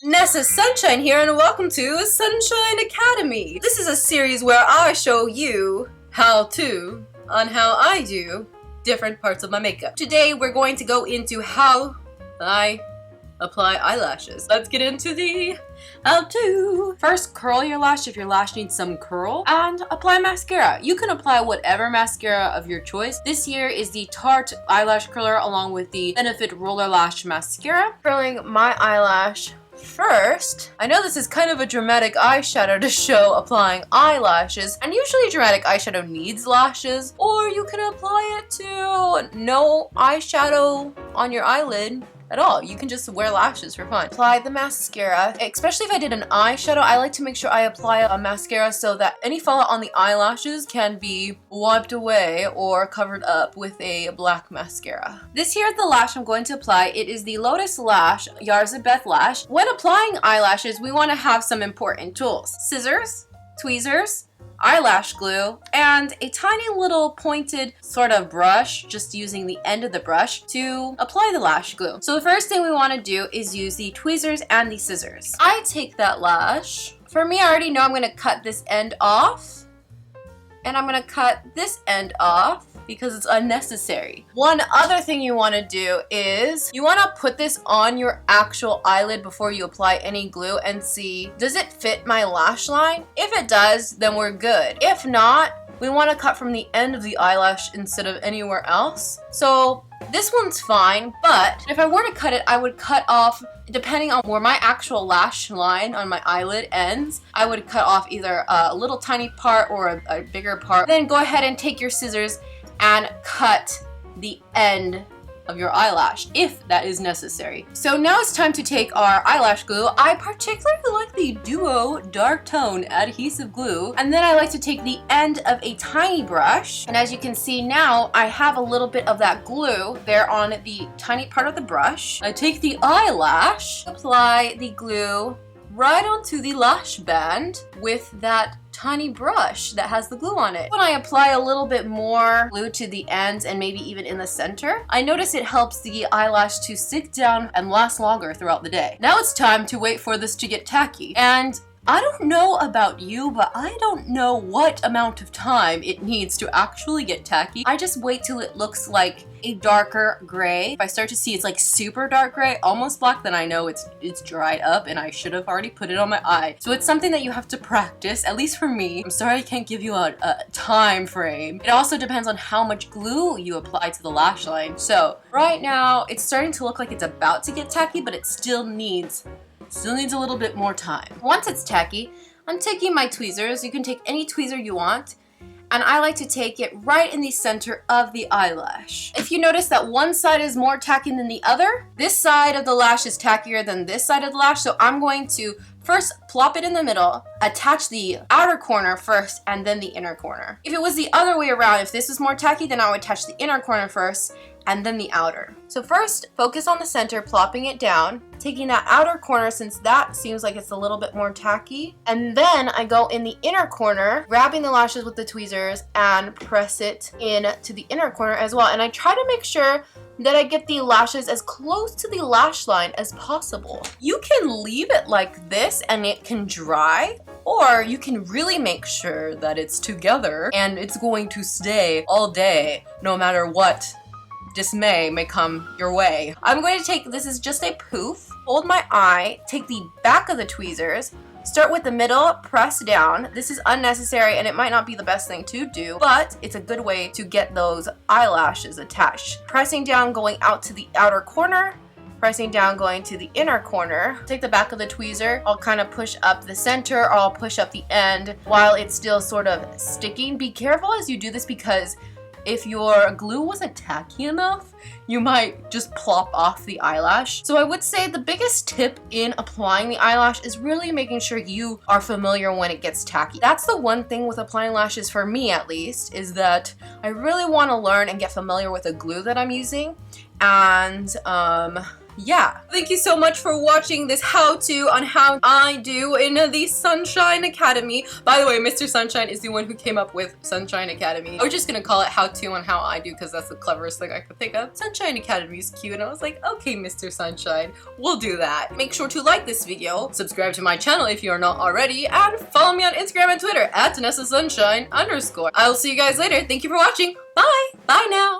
Nessa Sunshine here, and welcome to Sunshine Academy. This is a series where I show you how I do different parts of my makeup. Today we're going to go into how I apply eyelashes. Let's get into the how-to. First, curl your lash if your lash needs some curl, and apply mascara. You can apply whatever mascara of your choice. This here is the Tarte eyelash curler along with the Benefit Roller Lash Mascara. Curling my eyelash first. I know this is kind of a dramatic eyeshadow to show applying eyelashes, and usually dramatic eyeshadow needs lashes, or you can apply it to no eyeshadow on your eyelid at all. You can just wear lashes for fun. Apply the mascara. Especially if I did an eyeshadow, I like to make sure I apply a mascara so that any fallout on the eyelashes can be wiped away or covered up with a black mascara. This here is the lash I'm going to apply. It is the Lotus Lash Yarzabeth Lash. When applying eyelashes, we want to have some important tools. Scissors, tweezers, eyelash glue, and a tiny little pointed sort of brush, just using the end of the brush to apply the lash glue. So the first thing we want to do is use the tweezers and the scissors. I take that lash. For me, I already know I'm going to cut this end off, and I'm going to cut this end off because it's unnecessary. One other thing you want to do is you want to put this on your actual eyelid before you apply any glue and see, does it fit my lash line? If it does, then we're good. If not, we want to cut from the end of the eyelash instead of anywhere else. So this one's fine, but if I were to cut it, I would cut off, depending on where my actual lash line on my eyelid ends, I would cut off either a little tiny part or a bigger part. Then go ahead and take your scissors and cut the end of your eyelash if that is necessary. So now it's time to take our eyelash glue. I particularly like the Duo Dark Tone Adhesive Glue, and then I like to take the end of a tiny brush, and as you can see now, I have a little bit of that glue there on the tiny part of the brush. I take the eyelash, apply the glue right onto the lash band with that tiny brush that has the glue on it. When I apply a little bit more glue to the ends and maybe even in the center, I notice it helps the eyelash to stick down and last longer throughout the day. Now it's time to wait for this to get tacky. And I don't know about you, but I don't know what amount of time it needs to actually get tacky. I just wait till it looks like a darker gray. If I start to see it's like super dark gray, almost black, then I know it's dried up and I should have already put it on my eye. So it's something that you have to practice, at least for me. I'm sorry I can't give you a time frame. It also depends on how much glue you apply to the lash line. So right now it's starting to look like it's about to get tacky, but it still needs a little bit more time. Once it's tacky, I'm taking my tweezers. You can take any tweezer you want, and I like to take it right in the center of the eyelash. If you notice that one side is more tacky than the other, this side of the lash is tackier than this side of the lash, so I'm going to first plop it in the middle, attach the outer corner first, and then the inner corner. If it was the other way around, if this was more tacky, then I would attach the inner corner first, and then the outer. So first, focus on the center, plopping it down, taking that outer corner since that seems like it's a little bit more tacky, and then I go in the inner corner, grabbing the lashes with the tweezers and press it in to the inner corner as well. And I try to make sure that I get the lashes as close to the lash line as possible. You can leave it like this and it can dry, or you can really make sure that it's together and it's going to stay all day, no matter what dismay may come your way. I'm going to take, this is just a poof, hold my eye, take the back of the tweezers, start with the middle, press down. This is unnecessary and it might not be the best thing to do, but it's a good way to get those eyelashes attached. Pressing down, going out to the outer corner, pressing down, going to the inner corner. Take the back of the tweezer, I'll kind of push up the center, or I'll push up the end while it's still sort of sticking. Be careful as you do this because if your glue wasn't tacky enough, you might just plop off the eyelash. So I would say the biggest tip in applying the eyelash is really making sure you are familiar when it gets tacky. That's the one thing with applying lashes, for me at least, is that I really want to learn and get familiar with the glue that I'm using. And yeah. Thank you so much for watching this how-to on how I do in the Sunshine Academy. By the way, Mr. Sunshine is the one who came up with Sunshine Academy. We're just gonna call it how-to on how I do because that's the cleverest thing I could think of. Sunshine Academy is cute, and I was like, okay, Mr. Sunshine, we'll do that. Make sure to like this video, subscribe to my channel if you are not already, and follow me on Instagram and Twitter at @NessaSunshine_. I will see you guys later. Thank you for watching. Bye! Bye now!